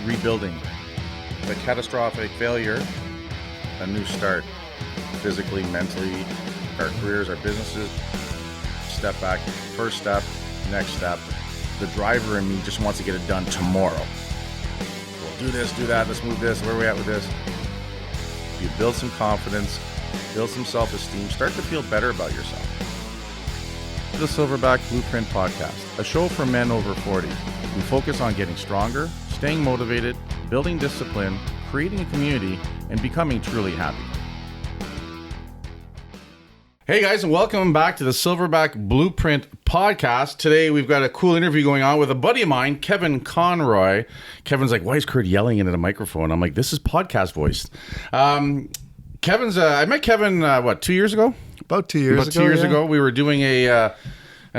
rebuilding. The catastrophic failure, a new start. Physically, mentally, our careers, our businesses. Step back, first step, next step. The driver in me just wants to get it done tomorrow. We'll do this, do that, let's move this, where are we at with this? You build some confidence, build some self-esteem, start to feel better about yourself. The Silverback Blueprint Podcast, a show for men over 40. We focus on getting stronger, staying motivated, building discipline, creating a community, and becoming truly happy. Hey guys, and welcome back to the Silverback Blueprint Podcast. Today we've got a cool interview going on with a buddy of mine, Kevin Conroy. Kevin's like, why is Kurt yelling into the microphone? I'm like, this is podcast voice. I met Kevin, 2 years ago? About 2 years ago. About 2 years ago. We were doing an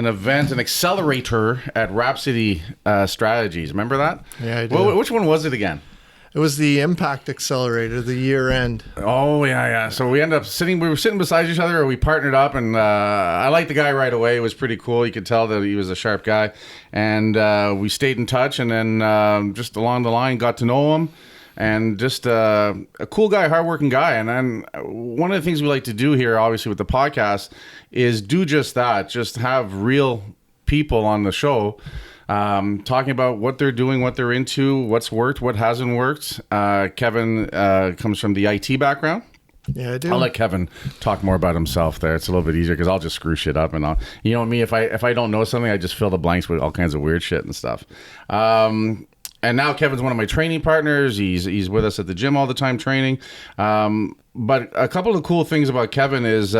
event, an accelerator at Rhapsody Strategies. Remember that? Yeah, I do. Well, which one was it again? It was the Impact Accelerator, the year end. Oh, yeah. So we ended up we were sitting beside each other, we partnered up, and I liked the guy right away. It was pretty cool. You could tell that he was a sharp guy. And we stayed in touch, and then just along the line, got to know him. And just a cool guy, hardworking guy. And then one of the things we like to do here, obviously, with the podcast, is do just that. Just have real people on the show talking about what they're doing, what they're into, what's worked, what hasn't worked. Kevin comes from the IT background. Yeah, I do. I'll let Kevin talk more about himself there. It's a little bit easier because I'll just screw shit up, and you know me, if I don't know something, I just fill the blanks with all kinds of weird shit and stuff. And now Kevin's one of my training partners. He's with us at the gym all the time training. But a couple of cool things about Kevin is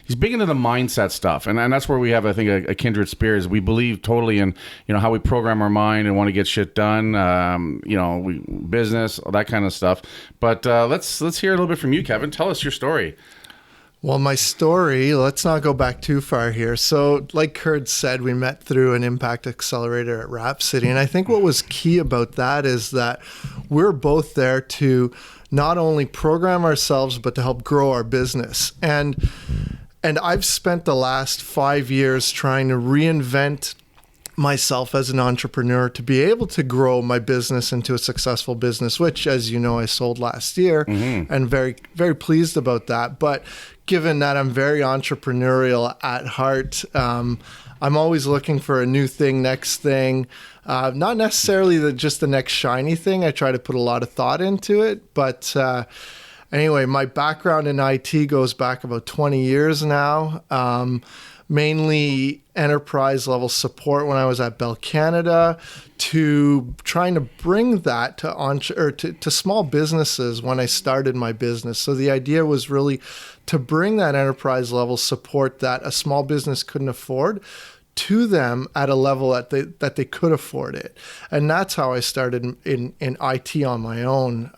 he's big into the mindset stuff. And that's where we have, I think, a kindred spirit. Is we believe totally in, how we program our mind and want to get shit done, business, all that kind of stuff. But let's hear a little bit from you, Kevin. Tell us your story. Well, my story, let's not go back too far here. So like Kurt said, we met through an Impact Accelerator at Rhapsody. And I think what was key about that is that we're both there to not only program ourselves, but to help grow our business. And I've spent the last 5 years trying to reinvent myself as an entrepreneur to be able to grow my business into a successful business, which, as you know, I sold last year, and very, very pleased about that. But given that I'm very entrepreneurial at heart, I'm always looking for a new thing, next thing, not necessarily just the next shiny thing. I try to put a lot of thought into it. But anyway, my background in IT goes back about 20 years now. Mainly enterprise level support when I was at Bell Canada, to trying to bring that to small businesses when I started my business. So the idea was really to bring that enterprise level support that a small business couldn't afford to them at a level that they could afford it. And that's how I started in IT on my own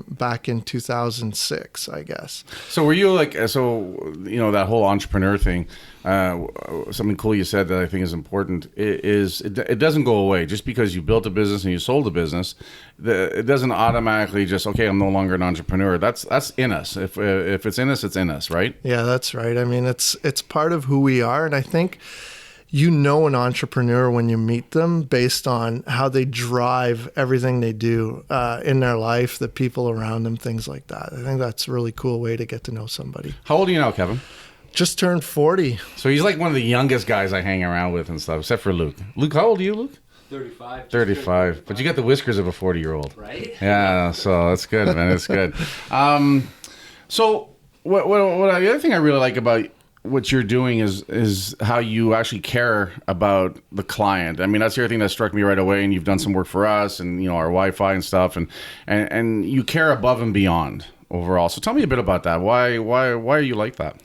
back in 2006, I guess. So were you that whole entrepreneur thing, something cool you said that I think is important is it doesn't go away just because you built a business and you sold a business. It doesn't automatically just, okay, I'm no longer an entrepreneur. That's in us. If it's in us, it's in us, right? Yeah, that's right. I mean, it's part of who we are. And I think an entrepreneur when you meet them based on how they drive everything they do in their life, the people around them, things like that. I think that's a really cool way to get to know somebody. How old are you now, Kevin? Just turned 40. So he's like one of the youngest guys I hang around with and stuff, except for Luke. Luke, how old are you, Luke? 35. 35. But you got the whiskers of a 40-year-old. Right? Yeah, so that's good, man. It's good. So what the other thing I really like about what you're doing is how you actually care about the client. I mean, that's the other thing that struck me right away. And you've done some work for us and, our Wi-Fi and stuff, and you care above and beyond overall. So tell me a bit about that. Why are you like that?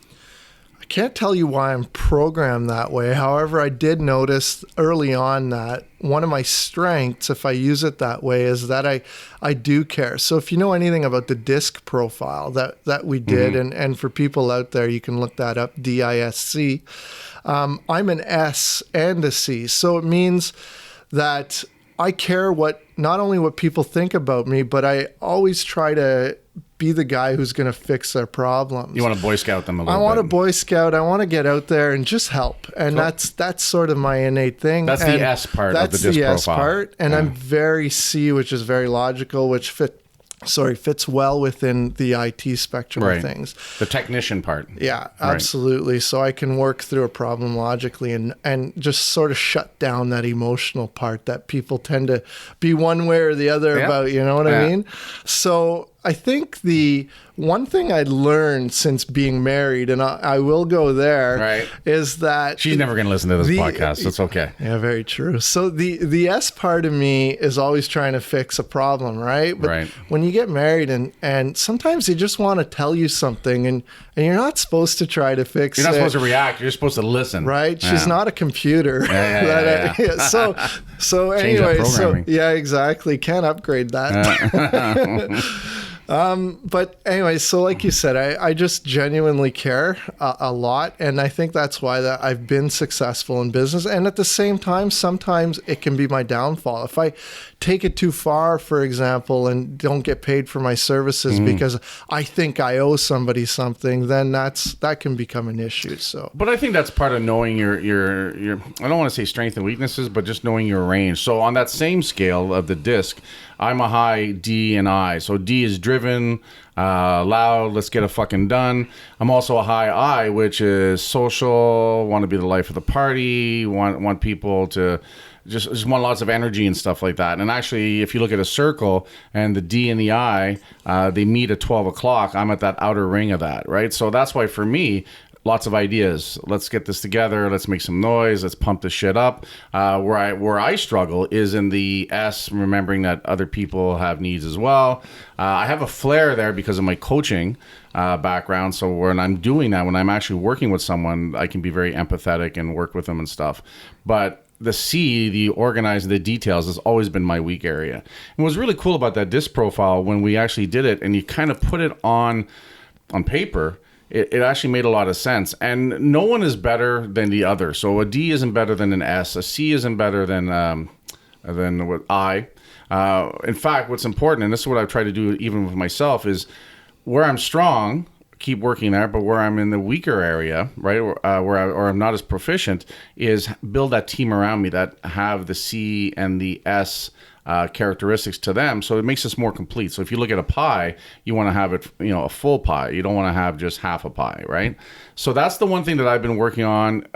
I can't tell you why I'm programmed that way. However, I did notice early on that one of my strengths, if I use it that way, is that I do care. So if you know anything about the DISC profile that we did, and for people out there, you can look that up, DISC. I'm an S and a C. So it means that I care not only what people think about me, but I always try to be the guy who's going to fix their problems. You want to Boy Scout them a little bit. I want to Boy Scout. I want to get out there and just help. And Cool. that's sort of my innate thing. That's the S part of the disc profile. That's the S part. And I'm very C, which is very logical, which fits well within the IT spectrum of things. The technician part. Yeah, absolutely. Right. So I can work through a problem logically and just sort of shut down that emotional part that people tend to be one way or the other about, you know what I mean? So I think the one thing I learned since being married, and I will go there, is that... She's never going to listen to this podcast. It's okay. Yeah, very true. So the S part of me is always trying to fix a problem, right? But when you get married and sometimes they just want to tell you something and you're not supposed to try to fix it. You're not supposed to react. You're supposed to listen. Right? She's not a computer. So anyway, exactly. Can't upgrade that. But anyway, so like you said, I just genuinely care a lot. And I think that's why that I've been successful in business. And at the same time, sometimes it can be my downfall. If I take it too far, for example, and don't get paid for my services because I think I owe somebody something, then that can become an issue. So, but I think that's part of knowing your I don't want to say strength and weaknesses, but just knowing your range. So on that same scale of the disc, I'm a high D and I. So D is driven, loud, let's get it fucking done. I'm also a high I, which is social, want to be the life of the party, want people to just want lots of energy and stuff like that. And actually, if you look at a circle and the D and the I, they meet at 12 o'clock, I'm at that outer ring of that, right? So that's why for me, lots of ideas. Let's get this together. Let's make some noise. Let's pump this shit up. Where I struggle is in the S, remembering that other people have needs as well. I have a flair there because of my coaching background. So when I'm doing that, when I'm actually working with someone, I can be very empathetic and work with them and stuff. But the C, the organized, the details, has always been my weak area. And what's really cool about that disc profile, when we actually did it and you kind of put it on paper, it actually made a lot of sense. And no one is better than the other. So a D isn't better than an S. A C isn't better than what I. In fact, what's important, and this is what I've tried to do even with myself, is where I'm strong, keep working there, but where I'm in the weaker area, right, or I'm not as proficient, is build that team around me that have the C and the S characteristics to them, so it makes us more complete. So if you look at a pie, you want to have it, a full pie. You don't want to have just half a pie, right? So that's the one thing that I've been working on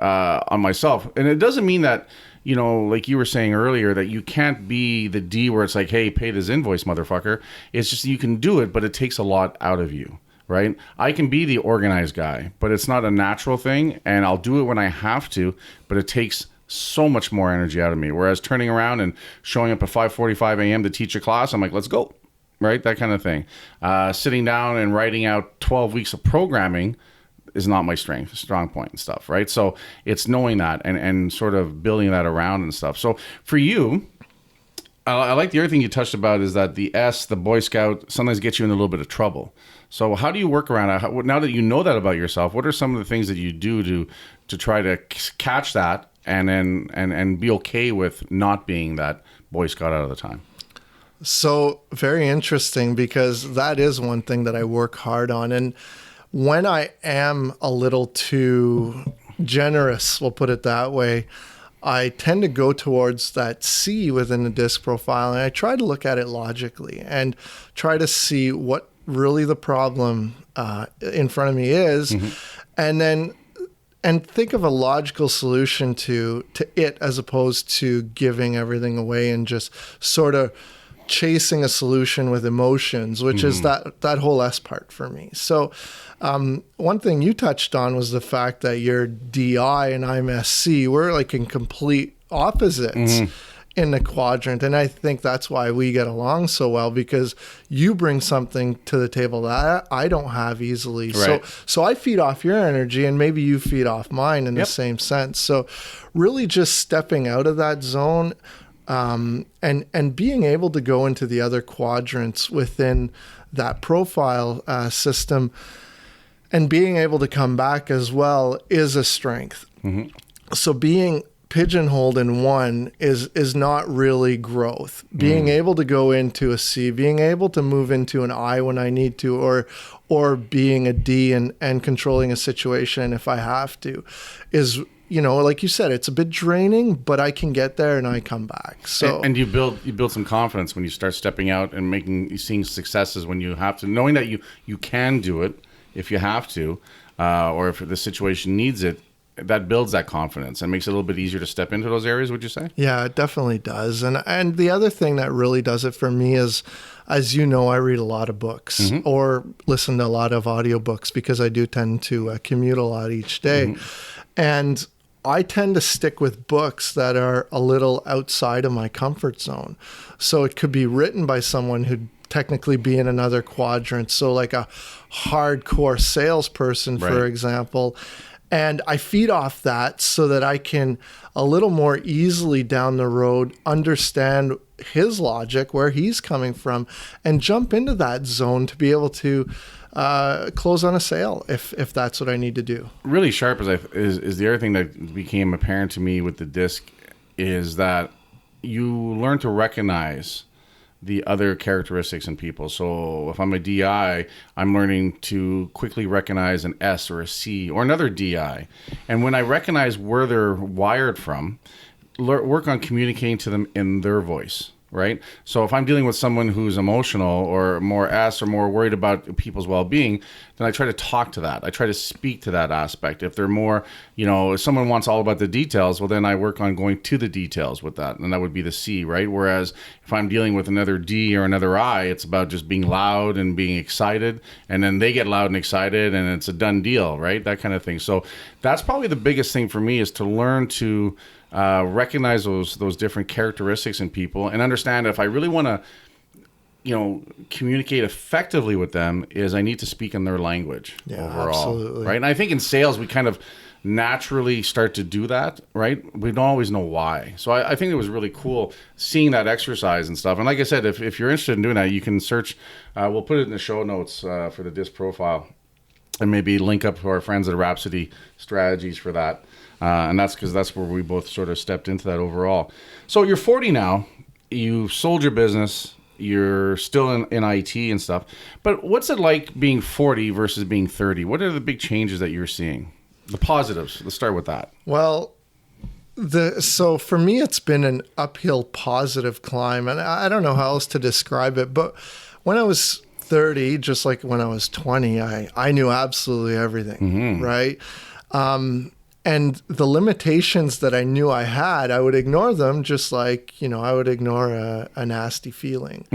myself, and it doesn't mean that, like you were saying earlier, that you can't be the D where it's like, hey, pay this invoice, motherfucker. It's just you can do it, but it takes a lot out of you. Right? I can be the organized guy, but it's not a natural thing, and I'll do it when I have to, but it takes so much more energy out of me. Whereas turning around and showing up at 5:45 a.m. to teach a class, I'm like, let's go, right? That kind of thing. Sitting down and writing out 12 weeks of programming is not my strong point and stuff, right? So it's knowing that and sort of building that around and stuff. So for you, I like the other thing you touched about is that the S, the Boy Scout, sometimes gets you in a little bit of trouble. So how do you work around it? Now that you know that about yourself, what are some of the things that you do to try to catch that and be okay with not being that Boy Scout out of the time? So very interesting, because that is one thing that I work hard on. And when I am a little too generous, we'll put it that way, I tend to go towards that C within the disc profile, and I try to look at it logically and try to see what really the problem in front of me is, and then think of a logical solution to it, as opposed to giving everything away and just sort of chasing a solution with emotions, which is that whole S part for me. So one thing you touched on was the fact that you're DI and I'm SC. We're like in complete opposites in the quadrant. And I think that's why we get along so well, because you bring something to the table that I don't have easily. Right. So I feed off your energy, and maybe you feed off mine in the same sense. So really just stepping out of that zone, and being able to go into the other quadrants within that profile system, and being able to come back as well, is a strength. So being pigeonholed in one is not really growth. Being able to go into a C, being able to move into an I when I need to, or being a D and controlling a situation if I have to, is, like you said, it's a bit draining, but I can get there and I come back. So and you build some confidence when you start stepping out and seeing successes when you have to, knowing that you can do it if you have to, or if the situation needs it. That builds that confidence and makes it a little bit easier to step into those areas, would you say? Yeah, it definitely does. And the other thing that really does it for me is, as you know, I read a lot of books or listen to a lot of audiobooks because I do tend to commute a lot each day. And I tend to stick with books that are a little outside of my comfort zone. So it could be written by someone who'd technically be in another quadrant. So like a hardcore salesperson, for example. And I feed off that so that I can a little more easily down the road understand his logic, where he's coming from, and jump into that zone to be able to close on a sale if that's what I need to do. Really sharp is the other thing that became apparent to me with the disc is that you learn to recognize the other characteristics in people. So if I'm a DI, I'm learning to quickly recognize an S or a C or another DI. And when I recognize where they're wired from, work on communicating to them in their voice, right? So if I'm dealing with someone who's emotional or more S or more worried about people's well-being, then I try to talk to that. I try to speak to that aspect. If they're more, if someone wants all about the details, well, then I work on going to the details with that. And that would be the C, right? Whereas if I'm dealing with another D or another I, it's about just being loud and being excited. And then they get loud and excited and it's a done deal, right? That kind of thing. So that's probably the biggest thing for me, is to learn to recognize those different characteristics in people and understand if I really want to, communicate effectively with them, is I need to speak in their language overall. Absolutely. Right. And I think in sales, we kind of naturally start to do that, right? We don't always know why. So I think it was really cool seeing that exercise and stuff. And like I said, if you're interested in doing that, you can search, we'll put it in the show notes for the disc profile, and maybe link up to our friends at Rhapsody Strategies for that. And that's because that's where we both sort of stepped into that overall. So you're 40 now, you sold your business, you're still in IT and stuff, but what's it like being 40 versus being 30? What are the big changes that you're seeing? The positives, let's start with that. Well, so for me, it's been an uphill positive climb, and I don't know how else to describe it, but when I was 30, just like when I was 20, I knew absolutely everything, right? And the limitations that I knew I had, I would ignore them, just like, I would ignore a nasty feeling.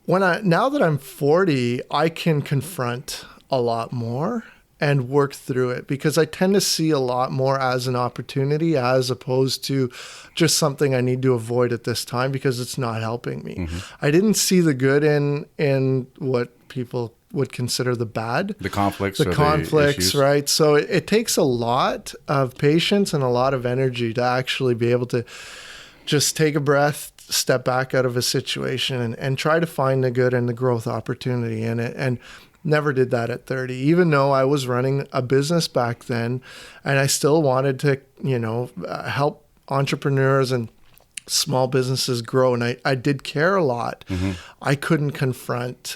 Now that I'm 40, I can confront a lot more and work through it, because I tend to see a lot more as an opportunity as opposed to just something I need to avoid at this time because it's not helping me. I didn't see the good in what people would consider the bad. The conflicts, right? So it takes a lot of patience and a lot of energy to actually be able to just take a breath, step back out of a situation and try to find the good and the growth opportunity in it. And never did that at 30, even though I was running a business back then and I still wanted to, help entrepreneurs and small businesses grow. And I did care a lot. I couldn't confront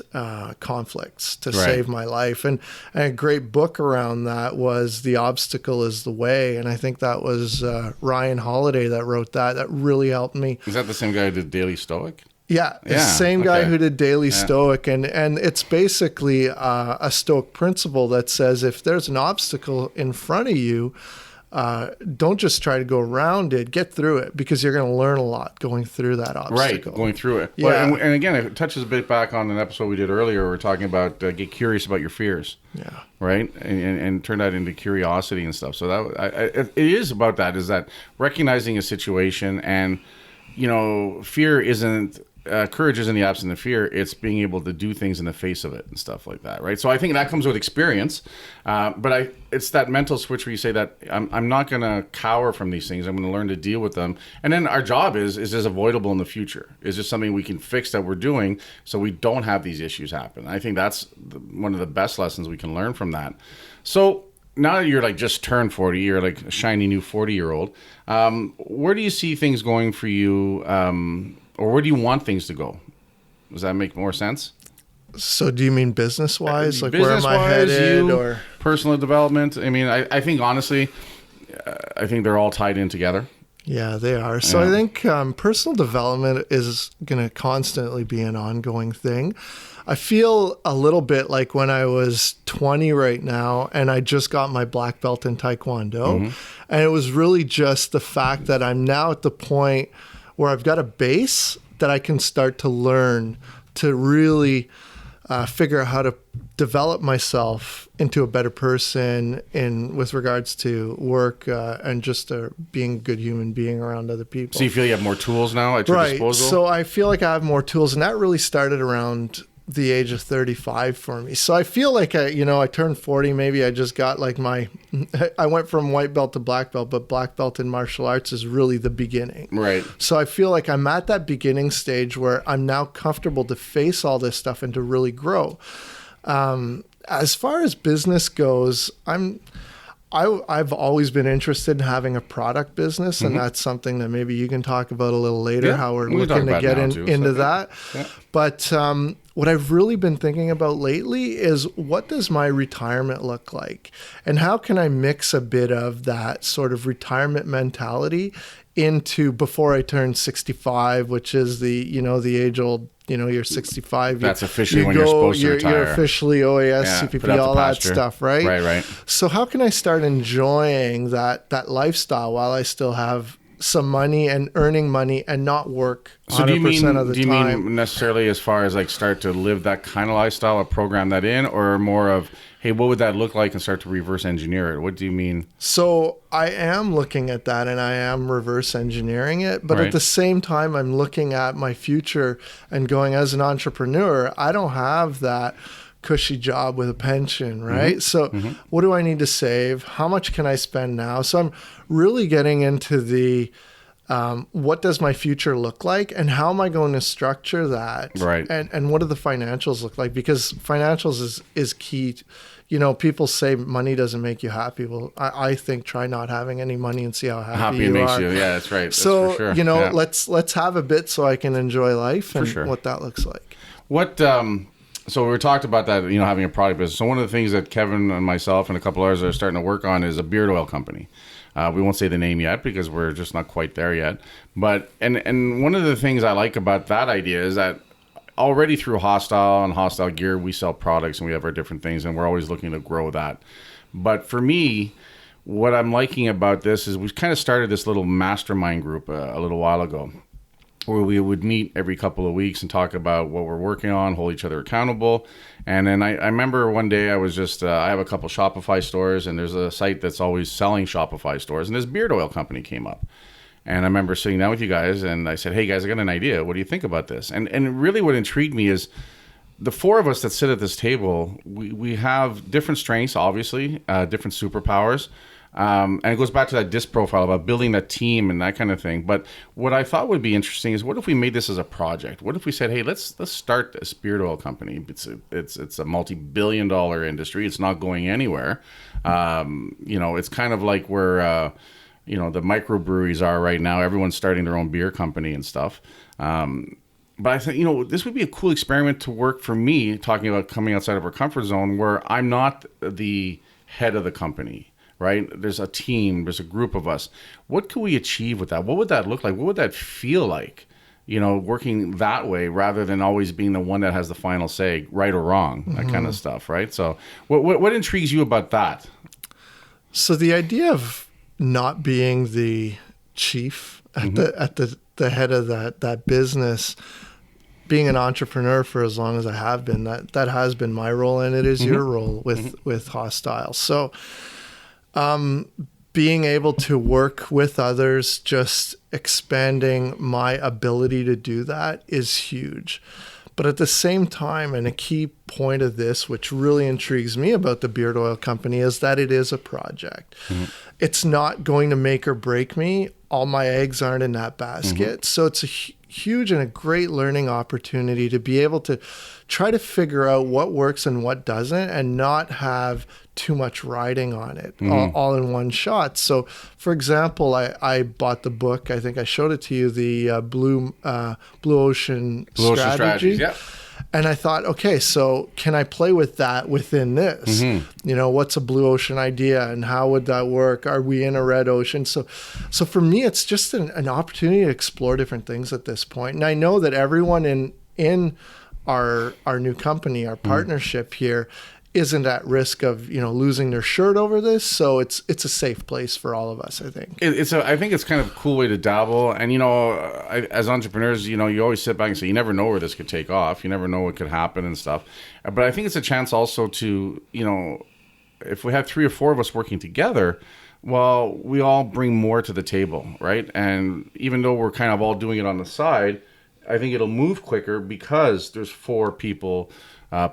conflicts to save my life. And a great book around that was The Obstacle is the Way. And I think that was Ryan Holiday that wrote that. That really helped me. Is that the same guy who did Daily Stoic? Yeah, the same guy who did Daily Stoic. And it's basically a Stoic principle that says if there's an obstacle in front of you, don't just try to go around it, get through it, because you're going to learn a lot going through that obstacle. Right, going through it. Yeah. Well, and again, it touches a bit back on an episode we did earlier. We were talking about get curious about your fears. Yeah. Right? And turn that into curiosity and stuff. So it is about that, is that recognizing a situation and, fear isn't... courage isn't the absence of fear. It's being able to do things in the face of it and stuff like that, right? So I think that comes with experience. But it's that mental switch where you say that I'm not going to cower from these things. I'm going to learn to deal with them. And then our job is this avoidable in the future? Is this something we can fix that we're doing so we don't have these issues happen? I think that's one of the best lessons we can learn from that. So now that you're like just turned 40, you're like a shiny new 40-year-old. Where do you see things going for you, or where do you want things to go? Does that make more sense? So do you mean business-wise? Like Business-wise, where am I headed? Or personal development? I mean, I think honestly, I think they're all tied in together. Yeah, they are. So I think personal development is going to constantly be an ongoing thing. I feel a little bit like when I was 20 right now and I just got my black belt in Taekwondo. And it was really just the fact that I'm now at the point where I've got a base that I can start to learn to really figure out how to develop myself into a better person with regards to work and just being a good human being around other people. So you feel you have more tools now at your disposal? So I feel like I have more tools, and that really started around the age of 35 for me. So I feel like I turned 40, maybe I just got like I went from white belt to black belt, but black belt in martial arts is really the beginning. Right. So I feel like I'm at that beginning stage where I'm now comfortable to face all this stuff and to really grow. As far as business goes, I've always been interested in having a product business, and that's something that maybe you can talk about a little later, how we're looking to get into that. Yeah. But what I've really been thinking about lately is, what does my retirement look like? And how can I mix a bit of that sort of retirement mentality into before I turn 65, which is the age old, you're 65. That's officially when you're supposed to retire. You're officially OAS, CPP, all that stuff, right? Right. So how can I start enjoying that lifestyle while I still have some money and earning money and not work 100% of the time? Do you mean necessarily as far as like start to live that kind of lifestyle or program that in, or more of, hey, what would that look like, and start to reverse engineer it? What do you mean? So I am looking at that, and I am reverse engineering it. But at the same time, I'm looking at my future and going, as an entrepreneur, I don't have that cushy job with a pension, right? So what do I need to save? How much can I spend now? So I'm really getting into the what does my future look like, and how am I going to structure that? Right. And what do the financials look like? Because financials is key. People say money doesn't make you happy. Well, I think try not having any money and see how happy you makes are. you. Yeah, that's right. That's so, for sure. let's have a bit so I can enjoy life and what that looks like. So we talked about that, having a product business. So one of the things that Kevin and myself and a couple others are starting to work on is a beard oil company. We won't say the name yet because we're just not quite there yet. But and one of the things I like about that idea is that already through Hostile and Hostile Gear, we sell products and we have our different things, and we're always looking to grow that. But for me, what I'm liking about this is we kind of started this little mastermind group a little while ago, where we would meet every couple of weeks and talk about what we're working on, hold each other accountable. And then I remember one day I was just, I have a couple Shopify stores, and there's a site that's always selling Shopify stores, and this beard oil company came up. And I remember sitting down with you guys, and I said, hey guys, I got an idea. What do you think about this? And really what intrigued me is the four of us that sit at this table, we have different strengths, obviously, different superpowers. And it goes back to that DISC profile about building that team and that kind of thing. But what I thought would be interesting is, what if we made this as a project? What if we said, hey, let's start this beard oil company? It's a multi-billion-dollar industry. It's not going anywhere. It's kind of like where the microbreweries are right now. Everyone's starting their own beer company and stuff. But I think, this would be a cool experiment to work for me, talking about coming outside of our comfort zone, where I'm not the head of the company. Right? There's a team, there's a group of us. What could we achieve with that? What would that look like? What would that feel like? Working that way rather than always being the one that has the final say, right or wrong, that kind of stuff, right? So what intrigues you about that? So the idea of not being the chief at the head of that business, being an entrepreneur for as long as I have been, that has been my role, and it is your role with Hostile. So being able to work with others, just expanding my ability to do that is huge. But at the same time, and a key point of this, which really intrigues me about the beard oil company, is that it is a project. It's not going to make or break me. all my eggs aren't in that basket. So it's a huge and a great learning opportunity to be able to try to figure out what works and what doesn't, and not have too much riding on it all in one shot. So, for example, I bought the book. I think I showed it to you, the Blue Ocean Strategy. Yeah. And I thought, okay, so can I play with that within this? You know, what's a blue ocean idea and how would that work? Are we in a red ocean? So for me, it's just an opportunity to explore different things at this point. And I know that everyone in our new company, our partnership here, isn't at risk of, you know, losing their shirt over this. So it's a safe place for all of us, I think. I think it's kind of a cool way to dabble. And, you know, as entrepreneurs, you know, you always sit back and say, you never know where this could take off. You never know what could happen and stuff. But I think it's a chance also to, you know, if we have 3 or 4 of us working together, well, we all bring more to the table, right? And even though we're kind of all doing it on the side, I think it'll move quicker because there's 4 people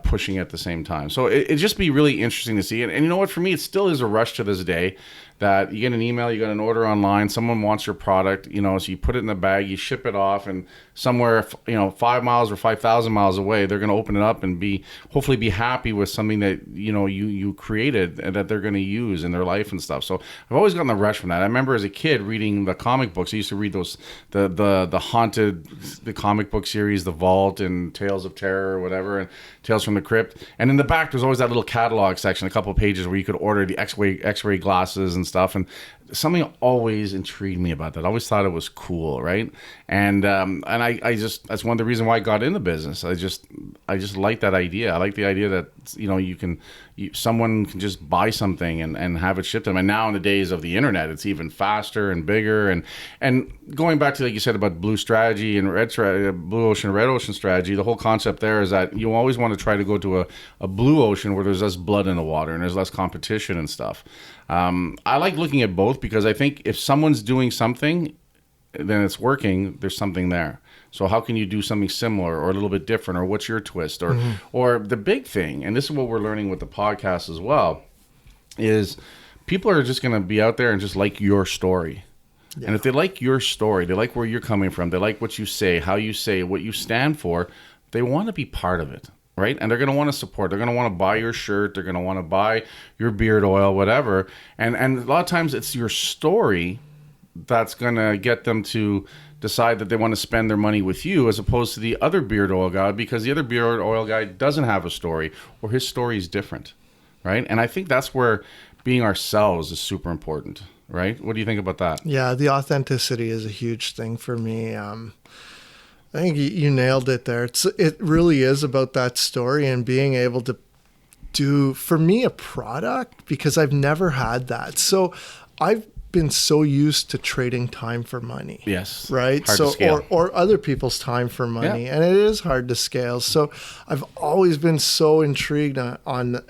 pushing at the same time. So it'd just be really interesting to see. And you know what, for me, it still is a rush to this day that you get an email, you got an order online, someone wants your product, you know, so you put it in the bag, you ship it off, and somewhere, you know, 5 miles or 5,000 miles away, they're going to open it up and hopefully be happy with something that, you know, you created and that they're going to use in their life and stuff. So I've always gotten the rush from that. I remember as a kid reading the comic books. I used to read those, the haunted, the comic book series, The Vault and Tales of Terror or whatever, and Tales from the Crypt. And in the back, there's always that little catalog section, a couple of pages where you could order the X-ray glasses and stuff. And something always intrigued me about that. I always thought it was cool, right? And I just, that's one of the reasons why I got into business. I just like that idea. I like the idea that, you know, someone can just buy something and have it shipped to them. And now in the days of the internet, it's even faster and bigger. And going back to, like you said, about blue strategy and blue ocean, red ocean strategy, the whole concept there is that you always want to try to go to a blue ocean where there's less blood in the water and there's less competition and stuff. I like looking at both because I think if someone's doing something, then it's working, there's something there. So how can you do something similar or a little bit different, or what's your twist? Or the big thing, and this is what we're learning with the podcast as well, is people are just going to be out there and just like your story. Yeah. And if they like your story, they like where you're coming from, they like what you say, how you say, what you stand for, they want to be part of it. Right? And they're going to want to support. They're going to want to buy your shirt. They're going to want to buy your beard oil, whatever. And a lot of times it's your story that's going to get them to decide that they want to spend their money with you as opposed to the other beard oil guy, because the other beard oil guy doesn't have a story, or his story is different. Right? And I think that's where being ourselves is super important. Right? What do you think about that? Yeah, the authenticity is a huge thing for me. I think you nailed it there. It really is about that story and being able to do, for me, a product, because I've never had that. So I've been so used to trading time for money. Yes. Right? Hard to scale. Or other people's time for money. Yeah. And it is hard to scale. So I've always been so intrigued on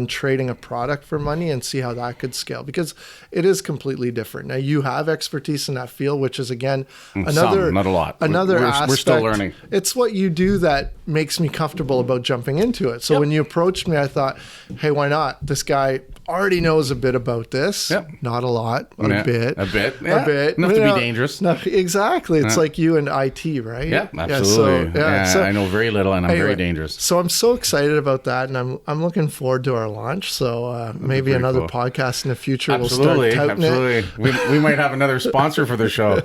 trading a product for money and see how that could scale, because it is completely different. Now you have expertise in that field, which is again another, not a lot. Another aspect. We're still learning. It's what you do that makes me comfortable about jumping into it. So when you approached me, I thought, hey, why not? This guy already knows a bit about this. Yep. Not a lot, a bit. A bit. Enough to be dangerous. No, exactly. It's like you and IT, right? Yeah, absolutely. So I know very little, and I'm very dangerous. So I'm so excited about that, and I'm looking forward to our launch. So maybe another podcast in the future will start touting it. We might have another sponsor for the show.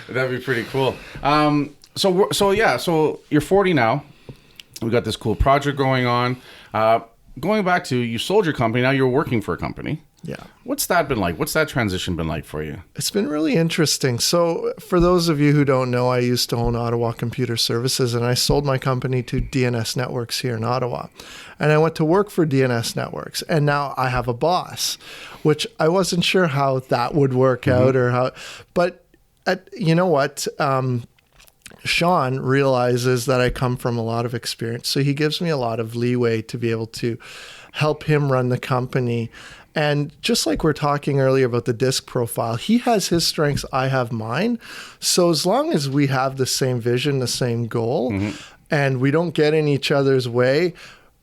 That'd be pretty cool. So you're 40 now. We got this cool project going on. Going back to, you sold your company, now you're working for a company. Yeah. What's that been like? What's that transition been like for you? It's been really interesting. So for those of you who don't know, I used to own Ottawa Computer Services, and I sold my company to DNS Networks here in Ottawa. And I went to work for DNS Networks, and now I have a boss, which I wasn't sure how that would work out or how, but you know what? Sean realizes that I come from a lot of experience. So he gives me a lot of leeway to be able to help him run the company. And just like we're talking earlier about the disc profile, he has his strengths, I have mine. So as long as we have the same vision, the same goal, and we don't get in each other's way,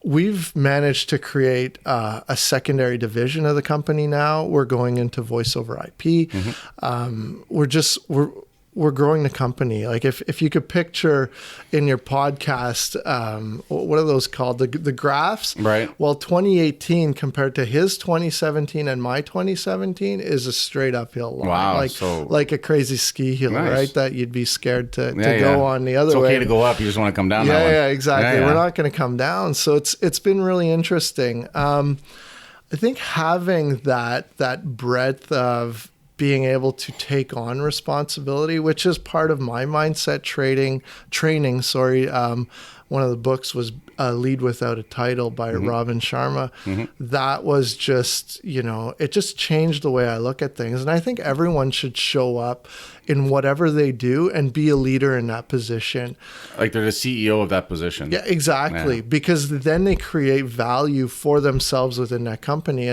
we've managed to create a secondary division of the company now. We're going into voice over IP. We're growing the company. Like if you could picture in your podcast, what are those called? The graphs? Right. Well, 2018 compared to his 2017 and my 2017 is a straight uphill line. Wow. Like a crazy ski hill, Nice. right? That you'd be scared to go on the other way. It's okay to go up. You just want to come down that one. Yeah, exactly. Yeah. We're not going to come down. So it's been really interesting. I think having that breadth of being able to take on responsibility, which is part of my mindset training. One of the books was Lead Without a Title by Robin Sharma. That was just, it just changed the way I look at things. And I think everyone should show up in whatever they do and be a leader in that position. Like they're the CEO of that position. Yeah, exactly. Yeah. Because then they create value for themselves within that company.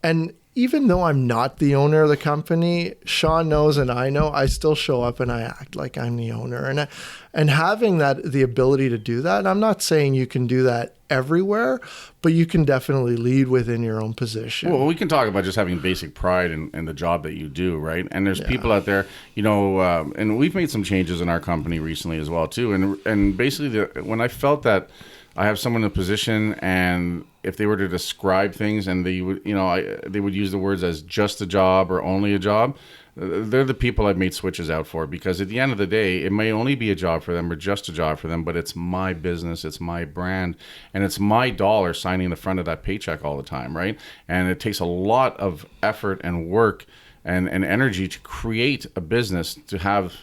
And even though I'm not the owner of the company, Sean knows and I know, I still show up and I act like I'm the owner. And having the ability to do that, I'm not saying you can do that everywhere, but you can definitely lead within your own position. Well, we can talk about just having basic pride in the job that you do, right? And there's people out there, and we've made some changes in our company recently as well too. And basically, when I felt that I have someone in a position, and if they were to describe things, and they would, they would use the words as just a job or only a job, they're the people I've made switches out for, because at the end of the day, it may only be a job for them or just a job for them, but it's my business, it's my brand, and it's my dollar signing the front of that paycheck all the time, right? And it takes a lot of effort and work and energy to create a business, to have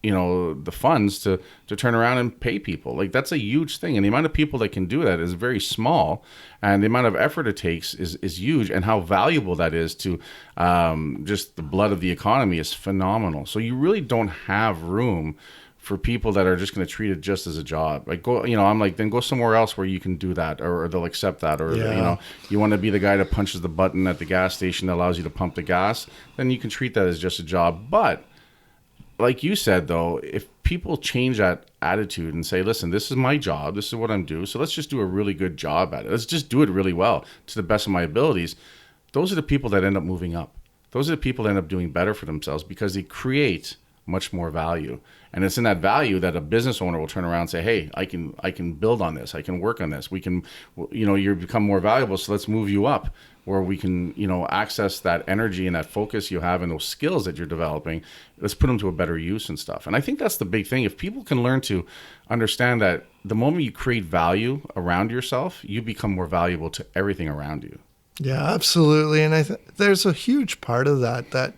the funds to turn around and pay people. Like, that's a huge thing. And the amount of people that can do that is very small. And the amount of effort it takes is huge. And how valuable that is to just the blood of the economy is phenomenal. So you really don't have room for people that are just going to treat it just as a job. Like, I'm like, then go somewhere else where you can do that, or they'll accept that. Or, you want to be the guy that punches the button at the gas station that allows you to pump the gas, then you can treat that as just a job. But like you said, though, if people change that attitude and say, listen, this is my job, this is what I'm doing, so let's just do a really good job at it. Let's just do it really well to the best of my abilities. Those are the people that end up moving up. Those are the people that end up doing better for themselves, because they create much more value. And it's in that value that a business owner will turn around and say, hey, I can build on this. I can work on this. We can, you become more valuable, so let's move you up, where we can, access that energy and that focus you have and those skills that you're developing. Let's put them to a better use and stuff. And I think that's the big thing. If people can learn to understand that the moment you create value around yourself, you become more valuable to everything around you. Yeah, absolutely. And there's a huge part of that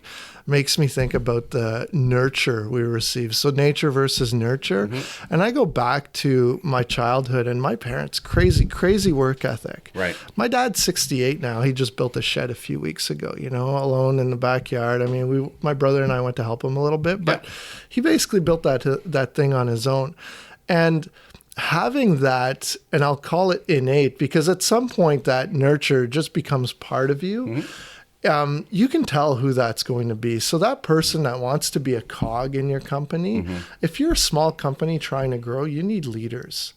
makes me think about the nurture we receive. So nature versus nurture. And I go back to my childhood and my parents' crazy work ethic. Right. My dad's 68 now. He just built a shed a few weeks ago, alone in the backyard. I mean, my brother and I went to help him a little bit, but he basically built that thing on his own. And having that, and I'll call it innate, because at some point that nurture just becomes part of you. You can tell who that's going to be. So that person that wants to be a cog in your company, if you're a small company trying to grow, you need leaders.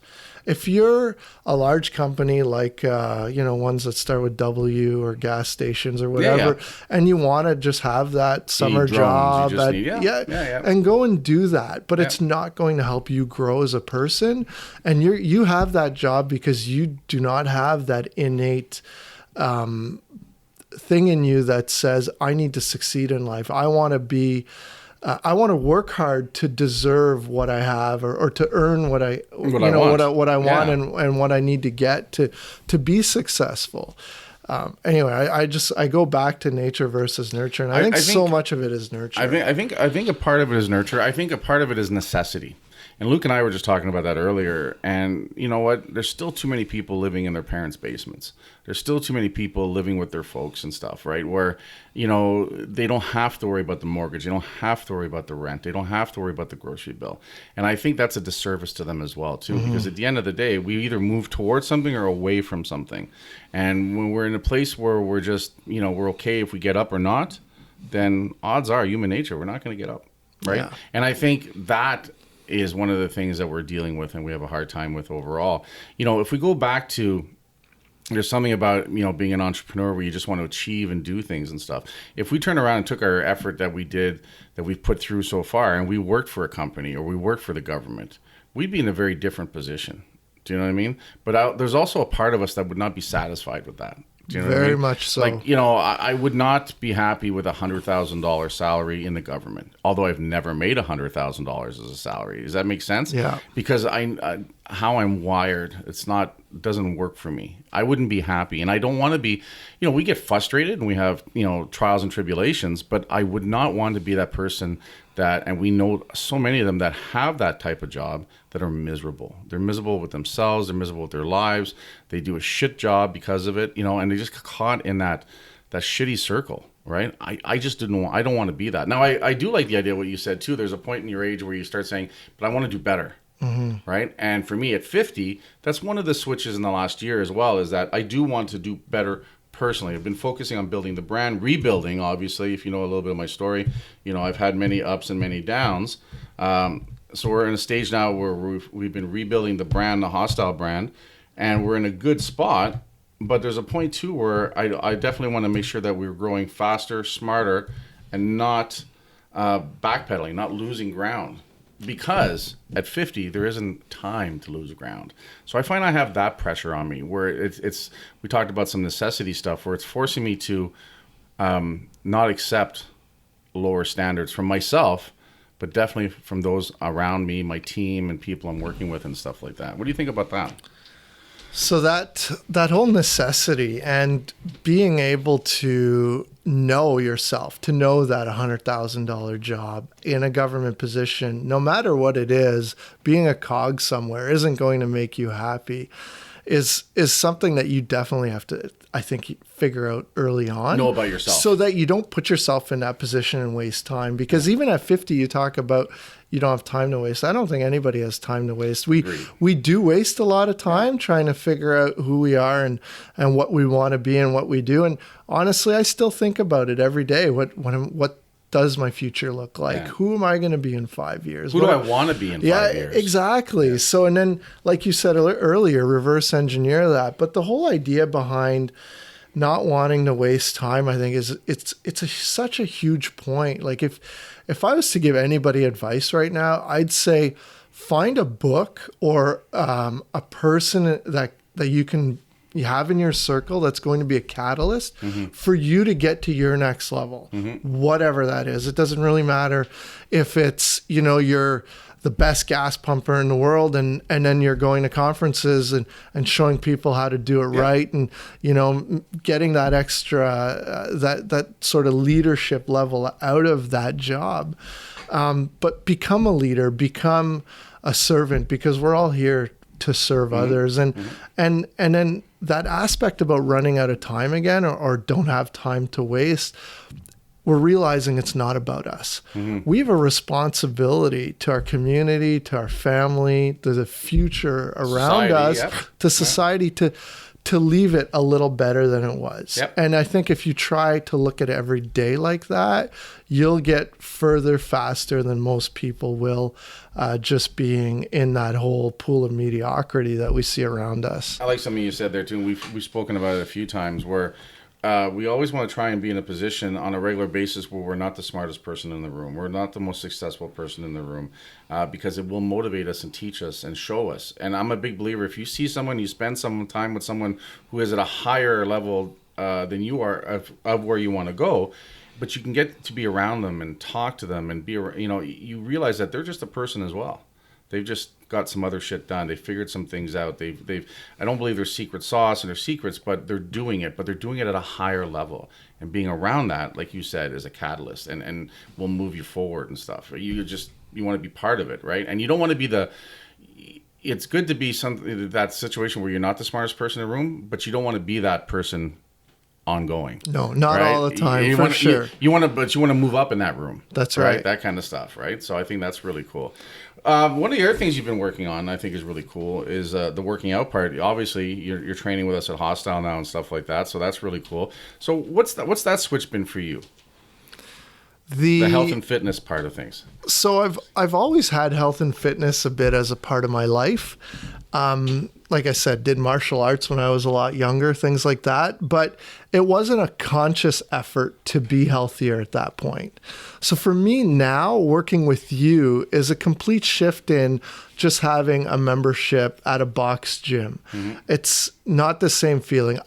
If you're a large company like, ones that start with W or gas stations or whatever, and you want to just have that summer job, and go and do that, but it's not going to help you grow as a person. And you have that job because you do not have that innate thing in you that says, I need to succeed in life. I want to work hard to deserve what I have, or to earn what I want and what I need to get to be successful. Anyway, I go back to nature versus nurture, and I think so much of it is nurture. I think a part of it is nurture. I think a part of it is necessity. And Luke and I were just talking about that earlier. And you know what? There's still too many people living in their parents' basements. There's still too many people living with their folks and stuff, right? Where, they don't have to worry about the mortgage. They don't have to worry about the rent. They don't have to worry about the grocery bill. And I think that's a disservice to them as well, too. Because at the end of the day, we either move towards something or away from something. And when we're in a place where we're just, we're okay if we get up or not, then odds are, human nature, we're not going to get up, right? Yeah. And I think that is one of the things that we're dealing with and we have a hard time with overall. If we go back to, there's something about, being an entrepreneur where you just want to achieve and do things and stuff. If we turn around and took our effort that we've put through so far, and we worked for a company or we worked for the government, we'd be in a very different position. Do you know what I mean? But there's also a part of us that would not be satisfied with that. Do you know what I Very mean? much so. Like, I would not be happy with $100,000 salary in the government, although I've never made $100,000 as a salary. Does that make sense? Yeah. Because how I'm wired, doesn't work for me. I wouldn't be happy, and I don't want to be. We get frustrated and we have trials and tribulations, but I would not want to be that person and we know so many of them that have that type of job that are miserable. They're miserable with themselves. They're miserable with their lives. They do a shit job because of it, and they just get caught in that shitty circle, right? I just I don't want to be that. Now, I do like the idea of what you said too. There's a point in your age where you start saying, but I want to do better. Mm-hmm. Right. And for me at 50, that's one of the switches in the last year as well, is that I do want to do better personally. I've been focusing on building the brand, rebuilding, obviously, if you know a little bit of my story. I've had many ups and many downs. So we're in a stage now where we've been rebuilding the brand, the Hostile brand, and we're in a good spot. But there's a point too where I definitely want to make sure that we're growing faster, smarter, and not backpedaling, not losing ground. Because at 50, there isn't time to lose ground. So I find I have that pressure on me where we talked about some necessity stuff where it's forcing me to not accept lower standards from myself, but definitely from those around me, my team and people I'm working with and stuff like that. What do you think about that? So that whole necessity and being able to know yourself, to know that $100,000 job in a government position, no matter what it is, being a cog somewhere isn't going to make you happy, is something that you definitely have to, I think, figure out early on. Know about yourself. So that you don't put yourself in that position and waste time. Because even at 50, you talk about you don't have time to waste. I don't think anybody has time to waste. We do waste a lot of time trying to figure out who we are and what we want to be and what we do. And honestly, I still think about it every day. What does my future look like? Yeah. Who am I going to be in 5 years? Who do I want to be in 5 years? Yeah, exactly. Yeah. So, and then, like you said earlier, reverse engineer that. But the whole idea behind not wanting to waste time, I think, is such a huge point. Like if I was to give anybody advice right now, I'd say find a book or a person that you have in your circle that's going to be a catalyst for you to get to your next level, whatever that is. It doesn't really matter if it's, you're the best gas pumper in the world and then you're going to conferences and showing people how to do it right and, getting that extra, that sort of leadership level out of that job. But become a leader, become a servant, because we're all here to serve others. And then that aspect about running out of time again or don't have time to waste, we're realizing it's not about us. We have a responsibility to our community, to our family, to the future around us, to society, to leave it a little better than it was. And I think if you try to look at every day like that, you'll get further faster than most people will, just being in that whole pool of mediocrity that we see around us. I like something you said there too. We've spoken about it a few times where we always want to try and be in a position on a regular basis where we're not the smartest person in the room. We're not the most successful person in the room, because it will motivate us and teach us and show us. And I'm a big believer, if you see someone, you spend some time with someone who is at a higher level than you are of where you want to go, but you can get to be around them and talk to them and be, you realize that they're just a person as well. They've just got some other shit done. They figured some things out. I don't believe there's secret sauce and there's secrets, but they're doing it at a higher level. And being around that, like you said, is a catalyst and will move you forward and stuff. You want to be part of it, right? And you don't want to be it's good to be that situation where you're not the smartest person in the room, but you don't want to be that person ongoing. No, not right? All the time, you for sure. But you want to move up in that room. That's right. That kind of stuff, right? So I think that's really cool. One of the other things you've been working on, I think, is really cool, is the working out part. Obviously, you're training with us at Hostile now and stuff like that, so that's really cool. So what's that switch been for you? The health and fitness part of things. So I've always had health and fitness a bit as a part of my life. like I said, did martial arts when I was a lot younger, things like that. But it wasn't a conscious effort to be healthier at that point. So for me now, working with you is a complete shift in just having a membership at a box gym. It's not the same feeling.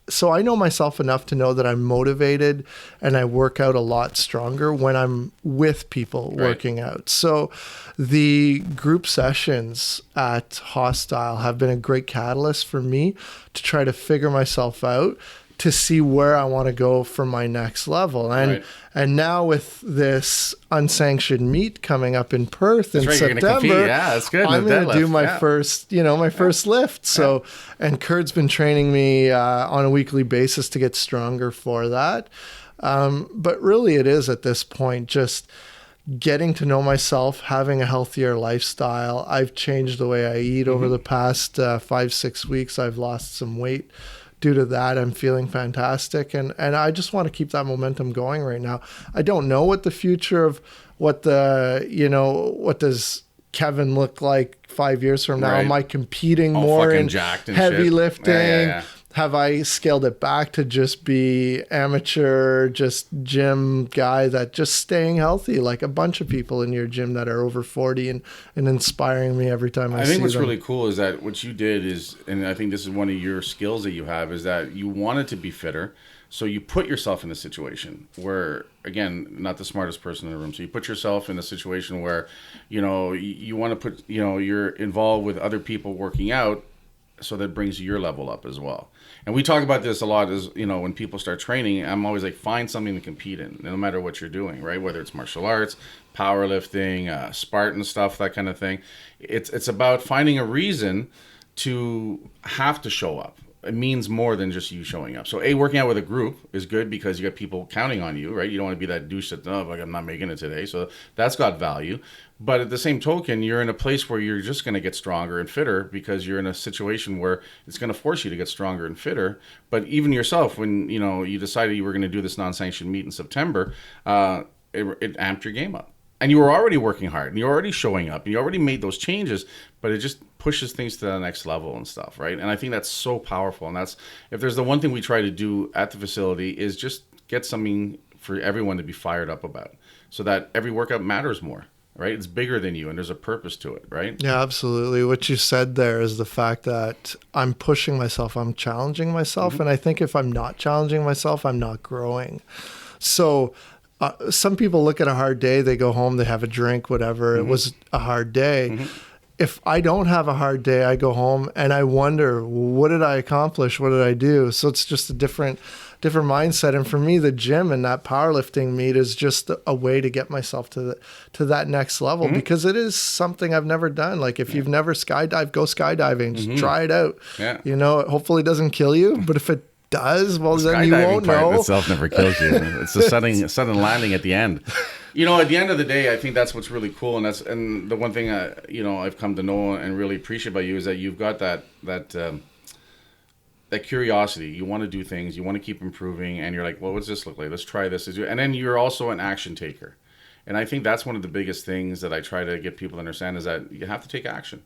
So I know myself enough to know that I'm motivated and I work out a lot stronger when I'm with people working out. So the group sessions at Hostile have been a great catalyst for me to try to figure myself out, to see where I want to go for my next level. And now with this unsanctioned meet coming up in Perth in September, that's good. I'm going to do my first, my first lift. So, and Kurt's been training me on a weekly basis to get stronger for that. But really it is at this point just getting to know myself, having a healthier lifestyle. I've changed the way I eat over the past 5-6 weeks. I've lost some weight. Due to that, I'm feeling fantastic. And I just want to keep that momentum going right now. I don't know what the future of what does Kevin look like 5 years from now? Am I competing more in heavy lifting? Have I scaled it back to just be amateur, just gym guy that just staying healthy, like a bunch of people in your gym that are over 40 and inspiring me every time I see them? I think what's really cool is that what you did is, and I think this is one of your skills that you have, is that you wanted to be fitter. So you put yourself in a situation where, again, not the smartest person in the room. So you put yourself in a situation where, you want to put, you're involved with other people working out, so that brings your level up as well. And we talk about this a lot is, when people start training, I'm always like, find something to compete in, no matter what you're doing, right? Whether it's martial arts, powerlifting, Spartan stuff, that kind of thing. It's about finding a reason to have to show up. It means more than just you showing up. So working out with a group is good because you got people counting on you, right? You don't want to be that douche that, I'm not making it today. So that's got value. But at the same token, you're in a place where you're just going to get stronger and fitter because you're in a situation where it's going to force you to get stronger and fitter. But even yourself, when, you decided you were going to do this non-sanctioned meet in September, it amped your game up. And you were already working hard and you're already showing up and you already made those changes, but it just pushes things to the next level and stuff, right? And I think that's so powerful. And that's, if there's the one thing we try to do at the facility, is just get something for everyone to be fired up about so that every workout matters more, right? It's bigger than you and there's a purpose to it, right? Yeah, absolutely. What you said there is the fact that I'm pushing myself, I'm challenging myself. And I think if I'm not challenging myself, I'm not growing. So some people look at a hard day, they go home, they have a drink, whatever. It was a hard day. If I don't have a hard day, I go home and I wonder, what did I accomplish? What did I do? So it's just a different mindset. And for me, the gym and that powerlifting meet is just a way to get myself to that next level because it is something I've never done. Like if you've never skydived, go skydiving, just try it out. Hopefully it doesn't kill you, but if it does, well, then you won't know. Skydiving itself never kills you. It's the sudden landing at the end. At the end of the day, I think that's what's really cool, and the one thing I've come to know and really appreciate about you is that you've got that curiosity. You want to do things, you want to keep improving, and you're like, well, what's this look like? Let's try this. And then you're also an action taker, and I think that's one of the biggest things that I try to get people to understand is that you have to take action.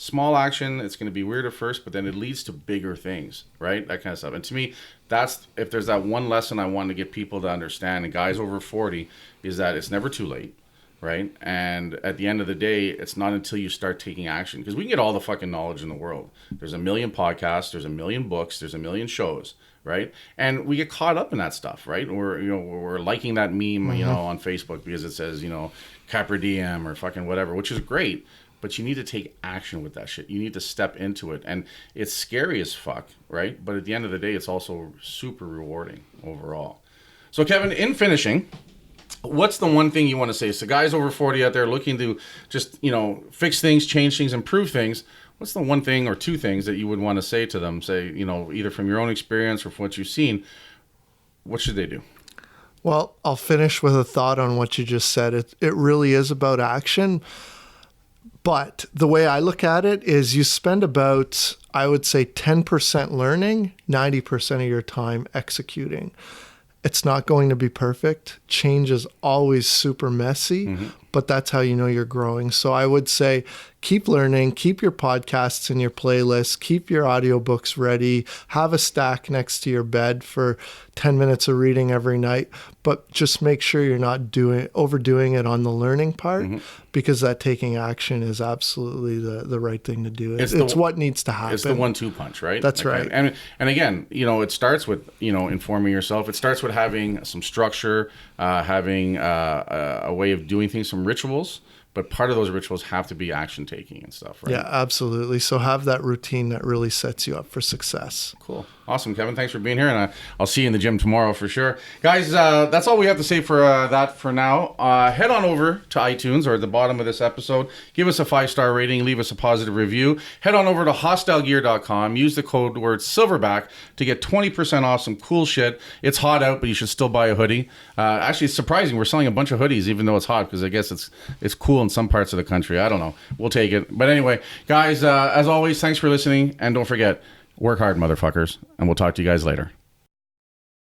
Small action, it's going to be weird at first, but then it leads to bigger things, right? That kind of stuff. And to me, that's, if there's that one lesson I want to get people to understand, and guys over 40, is that it's never too late, right? And at the end of the day, it's not until you start taking action, because we can get all the fucking knowledge in the world. There's a million podcasts, there's a million books, there's a million shows, right? And we get caught up in that stuff, right? We're liking that meme, on Facebook because it says, Capra Diem or fucking whatever, which is great. But you need to take action with that shit. You need to step into it. And it's scary as fuck, right? But at the end of the day, it's also super rewarding overall. So, Kevin, in finishing, what's the one thing you want to say? So guys over 40 out there looking to just, fix things, change things, improve things. What's the one thing or two things that you would want to say to them? Say, either from your own experience or from what you've seen. What should they do? Well, I'll finish with a thought on what you just said. It really is about action. But the way I look at it is you spend about, I would say, 10% learning, 90% of your time executing. It's not going to be perfect. Change is always super messy, but that's how you know you're growing. So I would say keep learning, keep your podcasts in your playlist, keep your audiobooks ready, have a stack next to your bed for 10 minutes of reading every night, but just make sure you're not overdoing it on the learning part, because that taking action is absolutely the right thing to do. It's what needs to happen. It's the 1-2 punch, right? That's right. And again, it starts with, informing yourself. It starts with having some structure, having a way of doing things, some rituals. But part of those rituals have to be action taking and stuff, right? Yeah, absolutely. So have that routine that really sets you up for success. Cool. Awesome, Kevin. Thanks for being here, and I'll see you in the gym tomorrow for sure. Guys, that's all we have to say for that for now. Head on over to iTunes or at the bottom of this episode. Give us a 5-star rating. Leave us a positive review. Head on over to hostilegear.com. Use the code word Silverback to get 20% off some cool shit. It's hot out, but you should still buy a hoodie. Actually, it's surprising. We're selling a bunch of hoodies, even though it's hot, because I guess it's cool in some parts of the country. I don't know. We'll take it. But anyway, guys, as always, thanks for listening. And don't forget, work hard, motherfuckers. And we'll talk to you guys later.